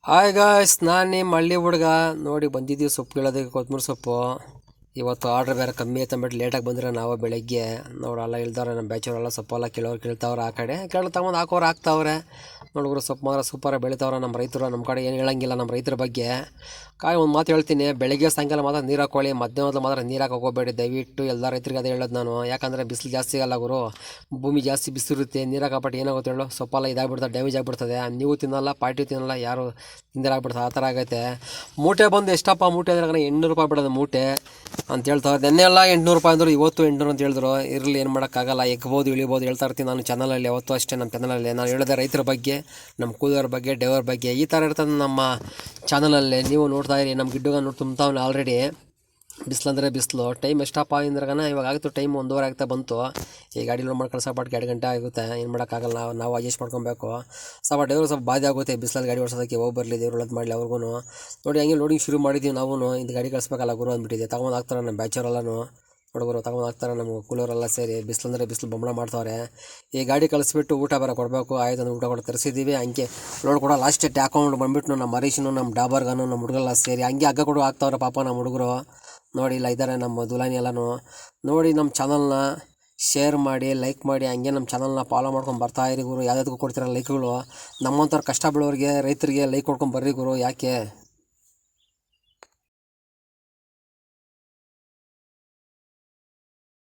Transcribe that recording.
Hi guys, ನಾನು ನಿಮ್ಮ ಹಳ್ಳಿ ಹುಡುಗ. ನೋಡಿ ಬಂದಿದ್ದೀವಿ ಸೊಪ್ಪು ಕೇಳೋದಕ್ಕೆ, ಕೊತ್ತಂಬರಿ ಸೊಪ್ಪು. ಇವತ್ತು ಆರ್ಡ್ರ್ ಬೇರೆ ಕಮ್ಮಿ ಐತೆ ಅಂದ್ಬಿಟ್ಟು ಲೇಟಾಗಿ ಬಂದರೆ ನಾವು ಬೆಳಗ್ಗೆ ನೋಡಲ್ಲ ಇಲ್ದವ್ರೆ. ನಮ್ಮ ಬ್ಯಾಚವರೆಲ್ಲ ಸೊಪ್ಪೆಲ್ಲ ಕೇಳೋರು ಕೇಳ್ತಾವ್ರೆ, ಆ ಕಡೆ ತಗೊಂಡು ಹಾಕೋರು ಹಾಕ್ತಾವ್ರೆ. ನೋಡಿದ್ರು ಸೊಪ್ಪು ಮಾತ್ರ ಸೂಪರಾಗಿ ಬೆಳಿತಾವ್ರೆ ನಮ್ಮ ರೈತರು. ನಮ್ಮ ಕಡೆ ಏನು ಹೇಳಂಗಿಲ್ಲ ನಮ್ಮ ರೈತರ ಬಗ್ಗೆ. ಒಂದು ಮಾತು ಹೇಳ್ತೀನಿ, ಬೆಳಗ್ಗೆ ಸಾಯಂಕಾಲ ಮಾತ್ರ ನೀರು ಹಾಕೊಳ್ಳಿ, ಮಧ್ಯಾಹ್ನದ ಮಾತ್ರ ನೀರು ಹಾಕಕ್ಕೆ ಹೋಗಬೇಡಿ ದಯವಿಟ್ಟು. ಎಲ್ಲ ರೈತರಿಗೆ ಅದೇ ಹೇಳೋದು ನಾನು. ಯಾಕಂದರೆ ಬಿಸಿಲು ಜಾಸ್ತಿ ಆಗಲ್ಲ ಗುರು, ಭೂಮಿ ಜಾಸ್ತಿ ಬಿಸಿಲಿರುತ್ತೆ. ನೀರು ಹಾಕಬಿಟ್ಟು ಏನಾಗುತ್ತೆ ಹೇಳು, ಸೊಪ್ಪೆಲ್ಲ ಇದಾಗ್ಬಿಡ್ತದೆ, ಡ್ಯಾಮೇಜ್ ಆಗಿಬಿಡ್ತದೆ. ನೀವು ತಿನ್ನಲ್ಲ, ಪಾರ್ಟಿ ತಿನ್ನಲ್ಲ, ಯಾರು ತಿಂದಿರಾಗ್ಬಿಡ್ತದೆ, ಆ ಥರ ಆಗೈತೆ. ಮೂಟೆ ಬಂದು ಎಷ್ಟಪ್ಪ ಮೂಟೆ ಅಂದ್ರೆ 800 ರೂಪಾಯಿ ಬಿಡೋದು ಮೂಟೆ ಅಂತ ಹೇಳ್ತಾರೆ. ನೆನ್ನೆ ಎಲ್ಲ 800 ರೂಪಾಯಿ ಅಂದರು, ಇವತ್ತು 800 ಅಂತ ಹೇಳಿದ್ರು. ಇರಲಿ, ಏನು ಮಾಡೋಕ್ಕಾಗಲ್ಲ, ಎಗ್ಬೋದು ಇಳಿಬೋದು ಹೇಳ್ತಾ ಇರ್ತೀನಿ ನಾನು ಚಾನಲಲ್ಲಿ. ಯಾವತ್ತೂ ಅಷ್ಟೇ ನಮ್ಮ ಚಾನಲಲ್ಲಿ ನಾನು ಹೇಳಿದೆ ರೈತರ ಬಗ್ಗೆ, ನಮ್ಮ ಕೂಲಿಯವ್ರ ಬಗ್ಗೆ, ಡ್ರೈವರ್ ಬಗ್ಗೆ, ಈ ಥರ ಇರ್ತದೆ ನಮ್ಮ ಚಾನಲಲ್ಲಿ. ನೀವು ನೋಡ್ತಾ ಇರಿ. ನಮ್ಮ ಗಿಡ್ಡುಗ ನೋಡಿ ತುಂಬ್ತಾವನೆ ಆಲ್ರೆಡಿ. ಬಿಸಿಲಂದರೆ ಬಿಸಿಲು. ಟೈಮ್ ಎಷ್ಟಪ್ಪ ಅಂದ್ರಗನ ಇವಾಗ ಆಯಿತು, ಟೈಮ್ 1:30 ಆಗ್ತಾ ಬಂತು. ಈ ಗಾಡಿ ಲೋಡ್ ಮಾಡಿ ಕಳ್ಸೋಪಾಟಿಗೆ 2 ಗಂಟೆ ಆಗುತ್ತೆ. ಏನು ಮಾಡೋಕ್ಕಾಗಲ್ಲ, ನಾವು ಅಡ್ಜಸ್ಟ್ ಮಾಡ್ಕೊಬೇಕು. ಸ್ವಲ್ಪ ಡ್ರೈವರ್ ಸ್ವಲ್ಪ ಬಾಧೆ ಆಗುತ್ತೆ ಬಿಸಿಲಲ್ಲಿ ಗಾಡಿ ಓಡಿಸೋದಕ್ಕೆ. ಹೋಗಿ ಬರಲಿ, ದೇವ್ರು ಒಳ್ಳೇದು ಮಾಡಲಿ ಅವ್ರಿಗೂ. ನೋಡಿ ಹಂಗೆ ಲೋಡಿಂಗ್ ಶುರು ಮಾಡಿದ್ದೀವಿ ನಾವು. ಇದು ಗಾಡಿ ಕಳಿಸ್ಬೇಕಲ್ಲ ಗುರು ಅಂದ್ಬಿಟ್ಟಿದೆ. ತಗೊಂಡು ಹಾಕ್ತಾರೆ ನಮ್ಮ ಬ್ಯಾಚವರೆಲ್ಲನೂ, ಹುಡುಗರು ತಗೊಂಡು ಹಾಕ್ತಾರೆ, ನಮ್ಮ ಕೂಲವರೆಲ್ಲ ಸೇರಿ. ಬಿಸಿಲಂದರೆ ಬಿಸಿಲು ಬೊಂಬಳ ಮಾಡ್ತಾವ್ರೆ. ಈ ಗಾಡಿ ಕಳಿಸ್ಬಿಟ್ಟು ಊಟ ಬೇರೆ ಕೊಡಬೇಕು. ಆಯ್ತು ಅಂದ್ರೆ ಊಟ ಕೊಟ್ಟು ತರಿಸಿದ್ದೀವಿ. ಹಂಗೆ ಲೋಡ್ ಕೂಡ ಲಾಸ್ಟ್ ಡೇಟ್ ಹಾಕೊಂಡು ಬಂದುಬಿಟ್ಟು ನಮ್ಮ ಹರೀಶನು, ನಮ್ಮ ಡಾಬರ್ಗನು, ನಮ್ಮ ಹುಡುಗರೆಲ್ಲ ಸೇರಿ ಹಂಗೆ ಹಗ್ಗ ಕೊಡು ಹಾಕ್ತಾವ್ರೆ ಪಾಪ ನಮ್ಮ ಹುಡುಗರು. ನೋಡಿ ಇಲ್ಲ ಇದ್ದಾರೆ ನಮ್ಮ ದುಲಾನಿ ಎಲ್ಲನೂ. ನೋಡಿ ನಮ್ಮ ಚಾನಲ್ನ ಶೇರ್ ಮಾಡಿ, ಲೈಕ್ ಮಾಡಿ, ಹಂಗೆ ನಮ್ಮ ಚಾನಲ್ನ ಫಾಲೋ ಮಾಡ್ಕೊಂಡು ಬರ್ತಾ ಇರಿ ಗುರು. ಯಾವುದಕ್ಕೂ ಕೊಡ್ತೀರ ಲೈಕ್ಗಳು. ನಮ್ಮಂಥವ್ರು ಕಷ್ಟ ಬೀಳೋರಿಗೆ, ರೈತರಿಗೆ ಲೈಕ್ ಕೊಡ್ಕೊಂಡು ಬರ್ರಿ ಗುರು. ಯಾಕೆ